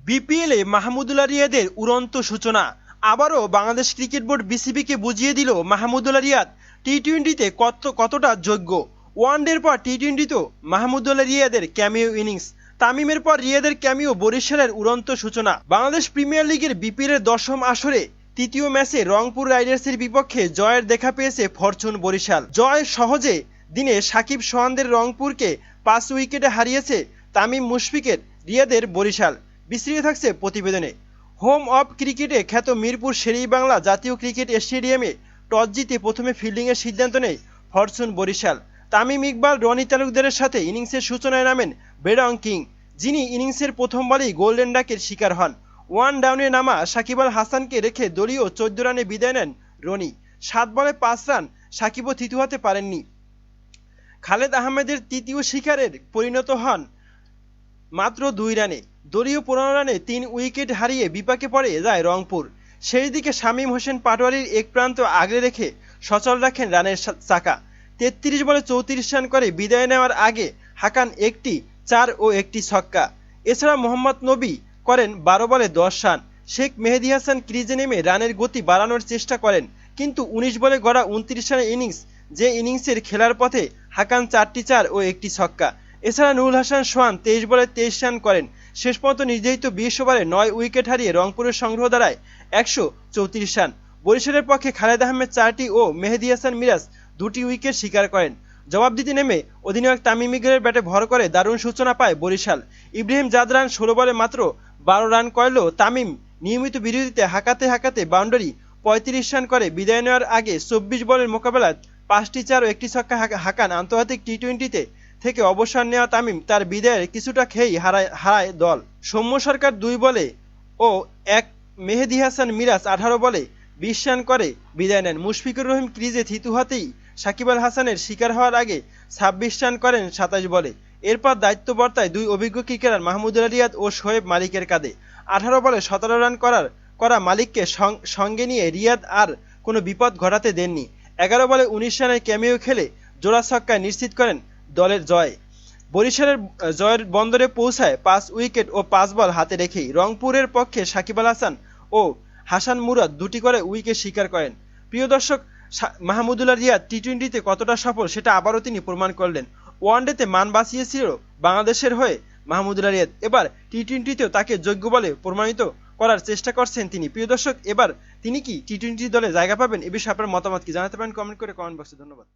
বিপিএলে মাহমুদুল্লাহ রিয়াদের উড়ন্ত সূচনা। আবারও বাংলাদেশ ক্রিকেট বোর্ড বিসিবিকে বুঝিয়ে দিল মাহমুদুল্লাহ রিয়াদ টি-টোয়েন্টিতে কতটা যোগ্য। ওয়ানডের পর টি-টোয়েন্টিতেও মাহমুদুল্লাহ রিয়াদের ক্যামিও ইনিংস। তামিমের পর রিয়াদের ক্যামিও বরিশালের উড়ন্ত সূচনা। বাংলাদেশ প্রিমিয়ার লিগের বিপিএলের দশম আসরে তৃতীয় ম্যাচে রংপুর রাইডার্সের বিপক্ষে জয়ের দেখা পেয়েছে ফরচুন বরিশাল। জয় সহজে দিনে সাকিব সোহানদের রংপুরকে 5 উইকেটে হারিয়েছে তামিম মুশফিকের রিয়াদের বরিশাল। বিস্তৃত থাকছে প্রতিবেদনে। হোম অফ ক্রিকেটে খ্যাত মিরপুর শেরেবাংলা জাতীয় ক্রিকেট স্টেডিয়ামে টস জিতে প্রথমে ফিল্ডিংয়ের সিদ্ধান্ত নেয় ফরচুন বরিশাল। তামিম ইকবাল, রনি তালুকদারের সাথে ইনিংসের সূচনায় নামেন বেডং কিং, যিনি ইনিংসের প্রথম বলেই গোল্ডেন ডাকের শিকার হন। ওয়ান ডাউনে নামা সাকিব আল হাসানকে রেখে দলীয় 14 রানে বিদায় নেন রনি। 7 বলে 5 রান, সাকিবও থিতু হতে পারেননি। খালেদ আহমেদের তৃতীয় শিকারের পরিণত হন মাত্র 2 রানে। দলীয় 15 রানে 3 উইকেট হারিয়ে বিপাকে পড়ে যায় রংপুর। সেই দিকে শামীম হোসেন পাটোয়ারির এক প্রান্ত আগলে রেখে সচল রাখেন রানের চাকা। 33 বলে 34 রান করে বিদায় নেওয়ার আগে হাকান একটি 4 ও একটি ছক্কা। এছাড়া মোহাম্মদ নবী করেন 12 বলে 10 রান। শেখ মেহেদী হাসান ক্রিজে নেমে রানের গতি বাড়ানোর চেষ্টা করেন, কিন্তু 19 বলে গড়া 29 রানের ইনিংস, যে ইনিংসের খেলার পথে হাকান 4টি 4 ও একটি ছক্কা। এছাড়া নুরুল হাসান সোহান 23 বলে 23 রান করেন। শেষ পর্যন্ত নির্ধারিত 20 ওভারে 9 উইকেট হারিয়ে রংপুরের সংগ্রহ দাঁড়ায় 134 রান। বরিশালের পক্ষে খালেদ আহমেদ 4টি ও মেহেদী হাসান মিরাজ 2টি উইকেট শিকার করেন। জবাব দিতে নেমে অধিনায়ক তামিম ইকবালের ব্যাটে ভর করে দারুণ সূচনা পায় বরিশাল। ইব্রাহিম জাদরান 16 বলে মাত্র 12 রান করলেও তামিম নিয়মিত বিরতিতে হাঁকাতে বাউন্ডারি 35 রান করে বিদায় নেওয়ার আগে 24 বলের মোকাবেলায় 5টি 4 ও একটি ছক্কা হাঁকান। আন্তর্জাতিক টি-20 থেকে অবসর নেওয়া তামিম তার বিদায়ের কিছুটা খেয়েই হারায় দল। সৌম্য সরকার 2 বলে ও 1, মেহেদী হাসান মিরাজ 18 বলে 20 রান করে বিদায় নেন। মুশফিকুর রহিম ক্রিজে থিতু হতেই সাকিব আল হাসানের শিকার হওয়ার আগে 26 রান করেন 27 বলে। এরপর দায়িত্ব বর্তায় 2 অভিজ্ঞ ক্রিকেটার মাহমুদুল্লাহ রিয়াদ ও শোয়েব মালিকের কাঁধে। 18 বলে 17 রান করা মালিককে সঙ্গে নিয়ে রিয়াদ আর কোনো বিপদ ঘটাতে দেননি। 11 বলে 19 রানের ক্যামিও খেলে জোড়া ছক্কায় নিশ্চিত করেন দলের জয়। বরিশালের জয়ের বন্দরে পৌঁছায় 5 উইকেট ও 5 বল হাতে রেখেই রংপুরের পক্ষে সাকিব আল হাসান ও হাসান মুরাদ 2টি করে উইকেট শিকার করেন। প্রিয় দর্শক, মাহমুদুল্লাহ রিয়াদ টি-20তে কতটা সফল সেটা আবারও তিনি প্রমাণ করলেন। ওয়ানডেতে মান বাঁচিয়েছিল বাংলাদেশের হয়ে মাহমুদুল্লাহ রিয়াদ, এবার টি-20তেও তাকে যোগ্য বলে প্রমাণিত করার চেষ্টা করছেন তিনি। প্রিয় দর্শক, এবার তিনি কি টি-20 দলে জায়গা পাবেন? এ বিষয়ে আপনার মতামত কি জানাতে পারেন কমেন্ট বক্সে। ধন্যবাদ।